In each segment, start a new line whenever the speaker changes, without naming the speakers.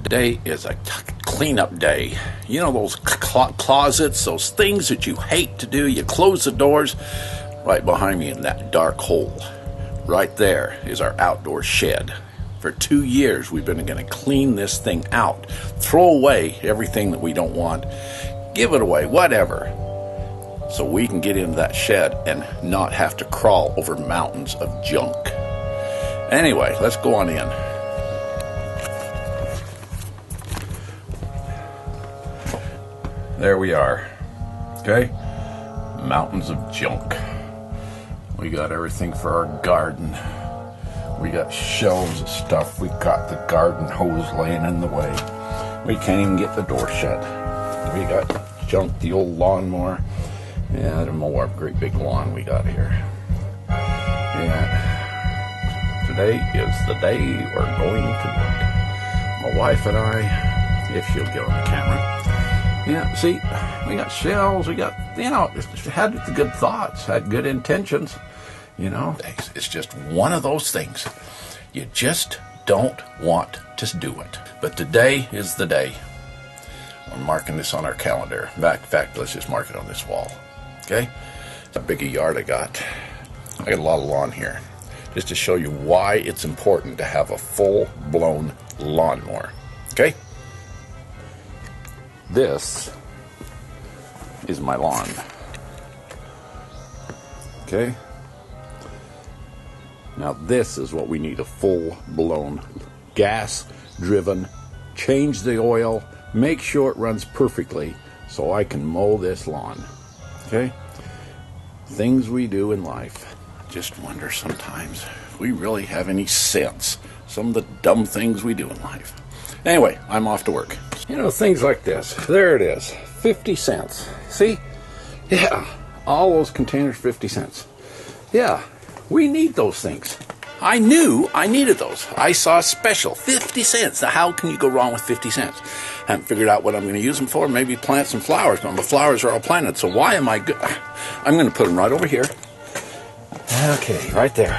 Today is a cleanup day. You know those closets, those things that you hate to do, you close the doors. Right behind me in that dark hole, right there is our outdoor shed. For 2 years we've been going to clean this thing out, throw away everything that we don't want, give it away, whatever, so we can get into that shed and not have to crawl over mountains of junk. Anyway, let's go on in. There we are. Okay? Mountains of junk. We got everything for our garden. We got shelves of stuff. We got the garden hose laying in the way. We can't even get the door shut. We got junk, the old lawnmower. Yeah, the Mower, great big lawn we got here. Yeah. Today is the day we're going to work. My wife and I, if she'll get on the camera. Yeah, see, we got shelves, we got, had the good thoughts, had good intentions, It's just one of those things. You just don't want to do it. But today is the day. We're marking this on our calendar. In fact, let's just mark it on this wall. Okay? It's a big a yard I got. I got a lot of lawn here. Just to show you why it's important to have a full-blown lawnmower. Okay? This is my lawn. Okay? Now this is what we need, a full-blown gas-driven, change the oil, make sure it runs perfectly so I can mow this lawn. Okay? Things we do in life. Just wonder sometimes if we really have any sense. Some of the dumb things we do in life. Anyway, I'm off to work. Things like this. There it is. 50 cents. See? Yeah. All those containers, 50 cents. Yeah. We need those things. I knew I needed those. I saw a special. 50 cents. Now, how can you go wrong with 50 cents? I haven't figured out what I'm going to use them for. Maybe plant some flowers. No, the flowers are all planted. So why am I good? I'm going to put them right over here. Okay, right there.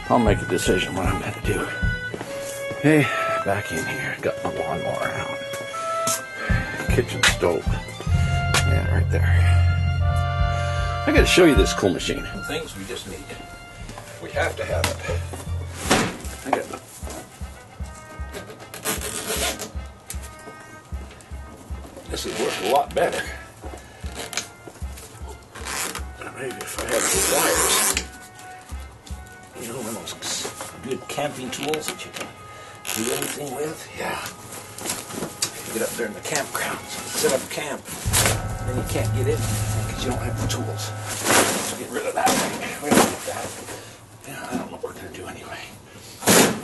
I'll make a decision what I'm going to do. Okay. Back in here, got my lawnmower out. Kitchen stove. Yeah, right there. I gotta show you this cool machine. Things we just need. We have to have it. I got it. This is worth a lot better. Maybe if I had the wires. One of those good camping tools that you can do anything with? Yeah. Get up there in the campground, set up camp, then you can't get in because you don't have the tools. So get rid of that thing. We don't need that. Yeah, I don't know what we're going to do anyway.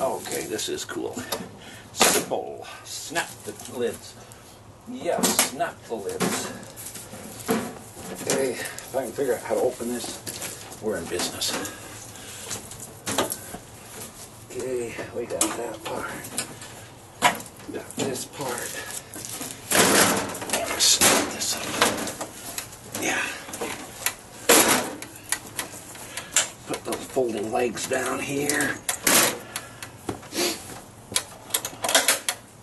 Okay, this is cool. Simple. Snap the lids. Yes, snap the lids. Okay, if I can figure out how to open this, we're in business. Okay, we got that part. Got this part. Snap this up. Yeah. Put those folding legs down here.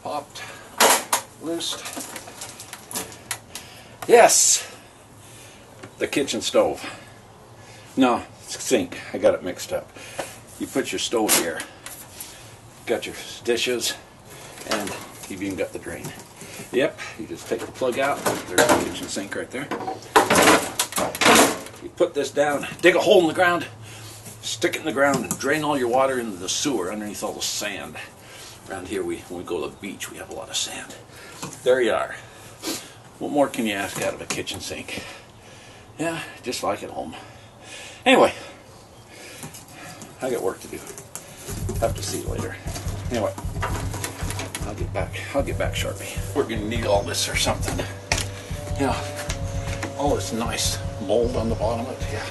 Popped. Loosed. Yes! The kitchen stove. No, it's sink. I got it mixed up. You put your stove here. Got your dishes, and you've even got the drain. Yep, you just take the plug out. There's the kitchen sink right there. You put this down, dig a hole in the ground, stick it in the ground, and drain all your water into the sewer underneath all the sand. Around here, when we go to the beach, we have a lot of sand. There you are. What more can you ask out of a kitchen sink? Yeah, just like at home. Anyway, I got work to do. Have to see you later. Anyway, I'll get back sharply. We're gonna need all this or something. Yeah, all this nice mold on the bottom of it. Yeah,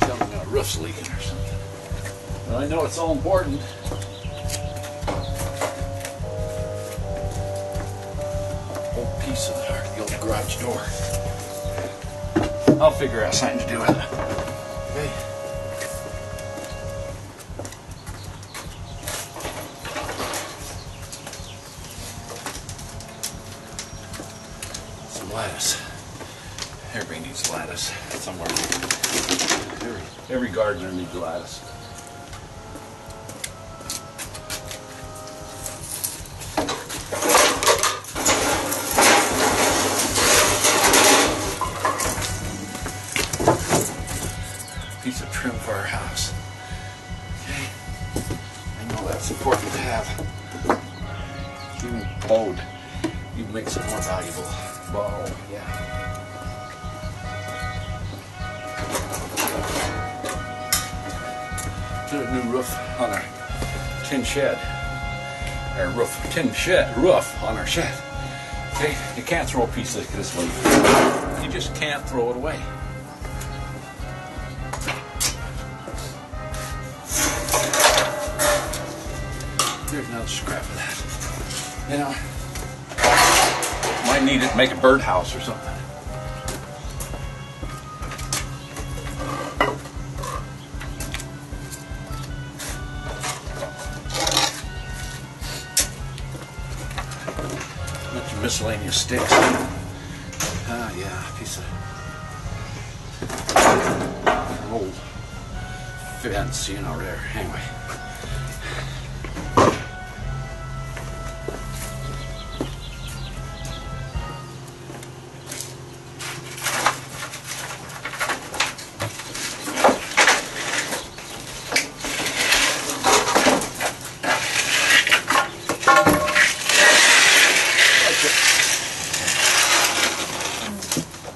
tell me my roof's leaking or something. But I know it's all important. Whole piece of the old garage door. I'll figure out something to do with it. Okay. lattice. Everybody needs lattice somewhere. Every gardener needs lattice. Piece of trim for our house. Okay. I know that's important to have. Even bowed, you makes it more valuable. Bow, yeah. Put a new roof on our tin shed. Our roof on our shed. Okay, you can't throw a piece like this one. You just can't throw it away. There's another scrap of that. You know, might need it to make a birdhouse or something. Bunch of miscellaneous sticks. Ah, yeah, a piece of old fence, you know, there. Anyway.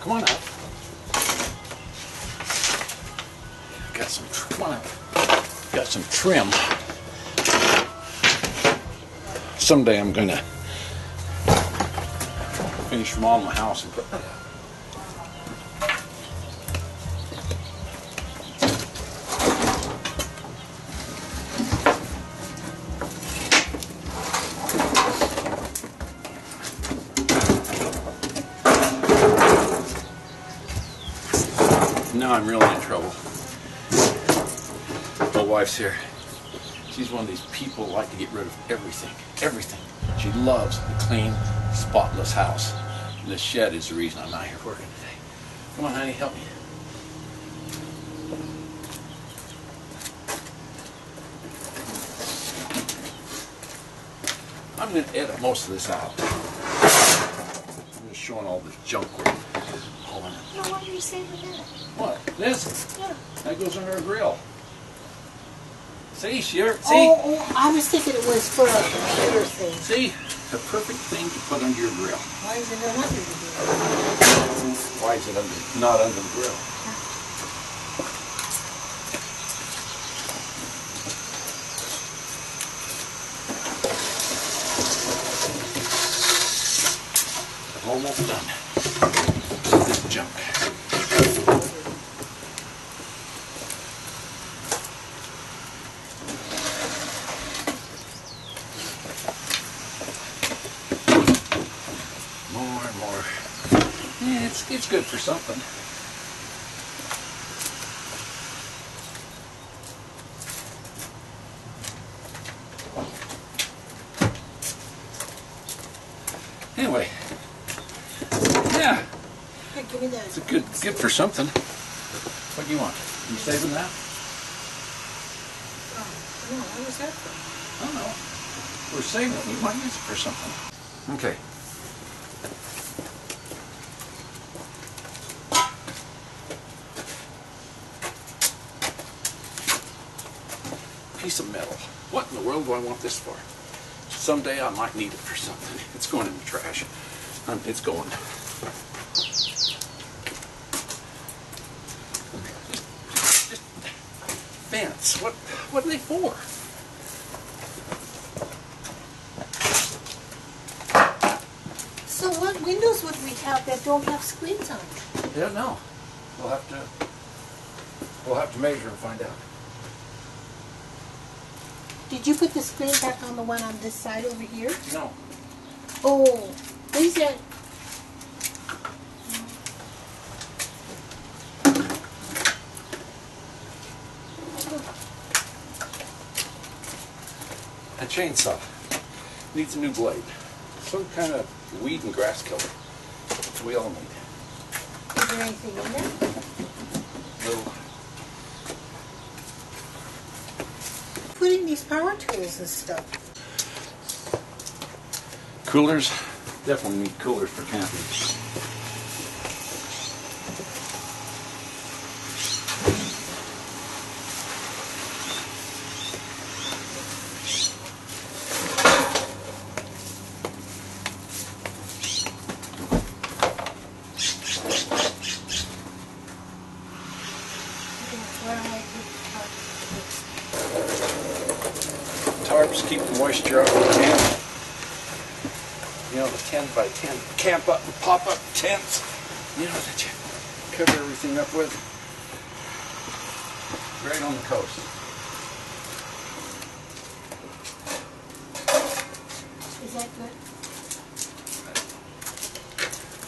Come on up. Come on up. Got some trim. Someday I'm gonna finish remodeling my house and put that up. Now I'm really in trouble. My wife's here. She's one of these people who like to get rid of everything. Everything. She loves a clean, spotless house. And this shed is the reason I'm not here working today. Come on, honey, help me. I'm going to edit most of this out. I'm just showing all this junk we're hauling in.
No, why are you saving that?
What? This?
Yeah.
That goes under a grill. See? See?
Oh, I was thinking it was for a computer thing.
See? The perfect thing to put under your grill.
Why is it not under the grill?
Why is it not under the grill? I'm almost done with this junk. More. Yeah, it's good for something. Anyway, yeah.
Here, give me that.
It's good for something. What do you want? You saving that?
Oh, no, what was that for?
I don't know. We're saving it. We might use it for something. Okay. Piece of metal. What in the world do I want this for? Someday I might need it for something. It's going in the trash. It's going. Just fence. What are they for?
So what windows would we have that don't have screens on?
I don't know. We'll have to measure and find out.
Did you put the screen back on the one on this side over here?
No.
Oh, where's that?
A chainsaw. Needs a new blade. Some kind of weed and grass killer. we all need.
Is there anything in there?
Little
Putting these power tools and stuff.
coolers. Definitely need coolers for camping. Tarps keep the moisture out of the tent. You know, the 10 by 10 camp up and pop up tents, you know, that you cover everything up with. Right on the coast.
Is that good?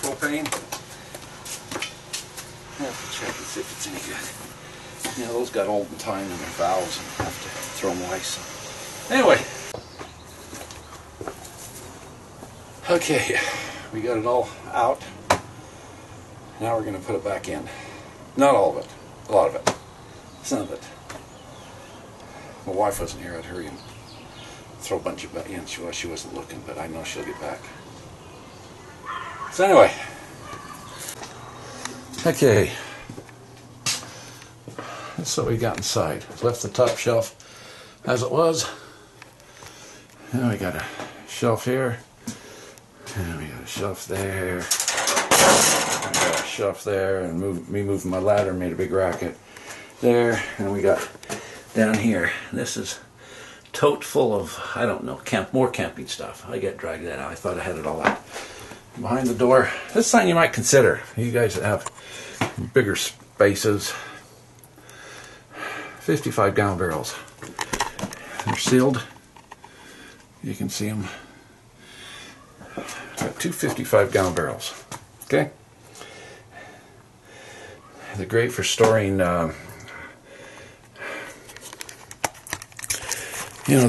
Propane. I have to check and see if it's any good. You know, those got old in time in their valves and have to throw them away. So. Anyway. Okay, we got it all out. Now we're going to put it back in. Not all of it. A lot of it. Some of it. My wife wasn't here. I'd hurry and throw a bunch of it in. She wasn't looking, but I know she'll get back. So anyway. Okay. That's what we got inside. Left the top shelf as it was. Now we got a shelf here. And we got a shelf there. We got a shelf there, and moving my ladder made a big racket there. And we got down here. This is tote full of, I don't know, more camping stuff. I get dragged that out. I thought I had it all out. Behind the door, this is something you might consider. You guys that have bigger spaces. 55-gallon barrels. They're sealed. You can see them. Got two 55-gallon barrels. Okay? They're great for storing, they're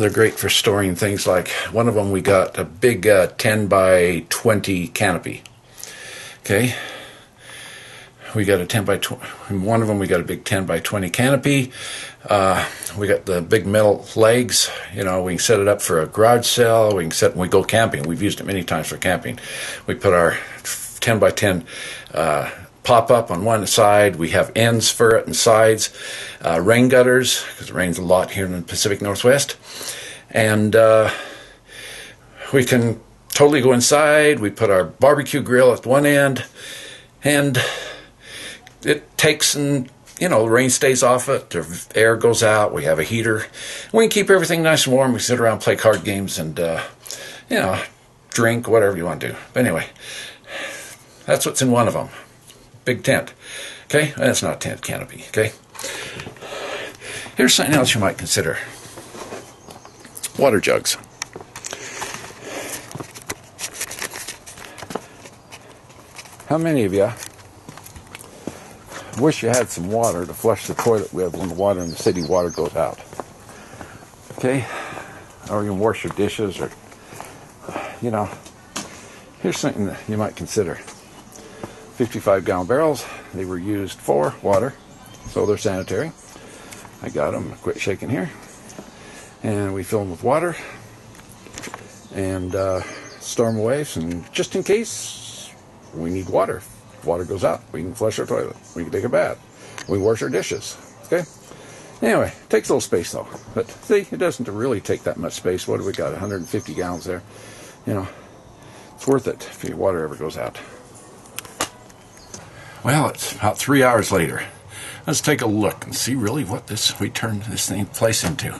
great for storing things like, one of them we got a big 10 by 20 canopy. Okay? We got a 10 by 20, one of them we got a big 10 by 20 canopy. We got the big metal legs. You know, we can set it up for a garage sale. We can set when we go camping. We've used it many times for camping. We put our 10 by 10 pop up on one side. We have ends for it and sides. Rain gutters, because it rains a lot here in the Pacific Northwest. And we can totally go inside. We put our barbecue grill at one end. And it takes and, the rain stays off it, the air goes out, we have a heater. We can keep everything nice and warm. We sit around, play card games, and, drink, whatever you want to do. But anyway, that's what's in one of them. Big tent. Okay? That's not a tent, canopy. Okay? Here's something else you might consider. Water jugs. How many of you wish you had some water to flush the toilet with when the water in the city water goes out? Okay? Or you can wash your dishes, or, here's something that you might consider. 55-gallon barrels. They were used for water, so they're sanitary. I got them. Quit shaking here. And we fill them with water and store them away, and just in case we need water. If water goes out, we can flush our toilet. We can take a bath. We wash our dishes. Okay? Anyway, it takes a little space though. But see, it doesn't really take that much space. What do we got? 150 gallons there. It's worth it if your water ever goes out. Well, it's about 3 hours later. Let's take a look and see really what we turned this place into.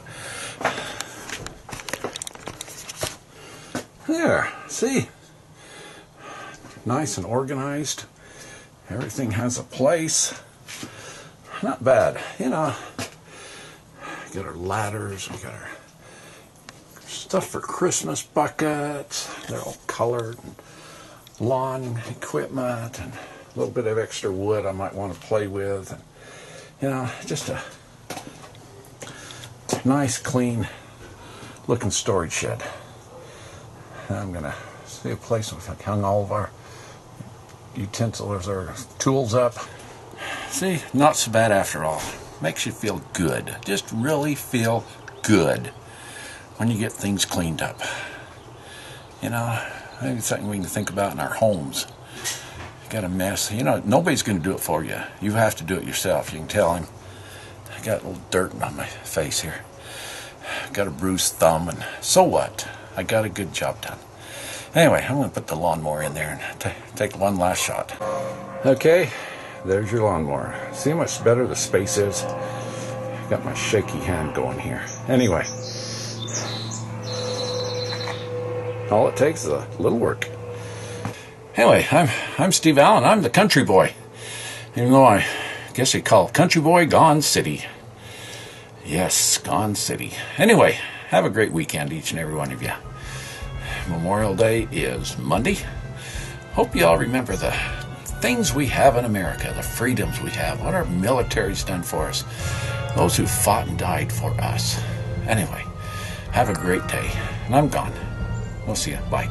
There, see? Nice and organized. Everything has a place. Not bad, We got our ladders, we got our stuff for Christmas buckets. They're all colored. And lawn equipment and a little bit of extra wood I might want to play with. And, just a nice, clean looking storage shed. I'm going to see a place where I hung all of our utensils or tools up. See, not so bad after all. Makes you feel good. Just really feel good when you get things cleaned up. You know, maybe something we can think about in our homes. You got a mess. You know, nobody's going to do it for you. You have to do it yourself. You can tell him. I got a little dirt on my face here. Got a bruised thumb, and so what? I got a good job done. Anyway, I'm going to put the lawnmower in there and take one last shot. Okay, there's your lawnmower. See how much better the space is? Got my shaky hand going here. Anyway, all it takes is a little work. Anyway, I'm Steve Allen. I'm the country boy. Even though I guess they call country boy gone city. Yes, gone city. Anyway, have a great weekend, each and every one of you. Memorial Day is Monday. Hope you all remember the things we have in America, the freedoms we have, what our military's done for us, those who fought and died for us. Anyway, have a great day. And I'm gone. We'll see you. Bye.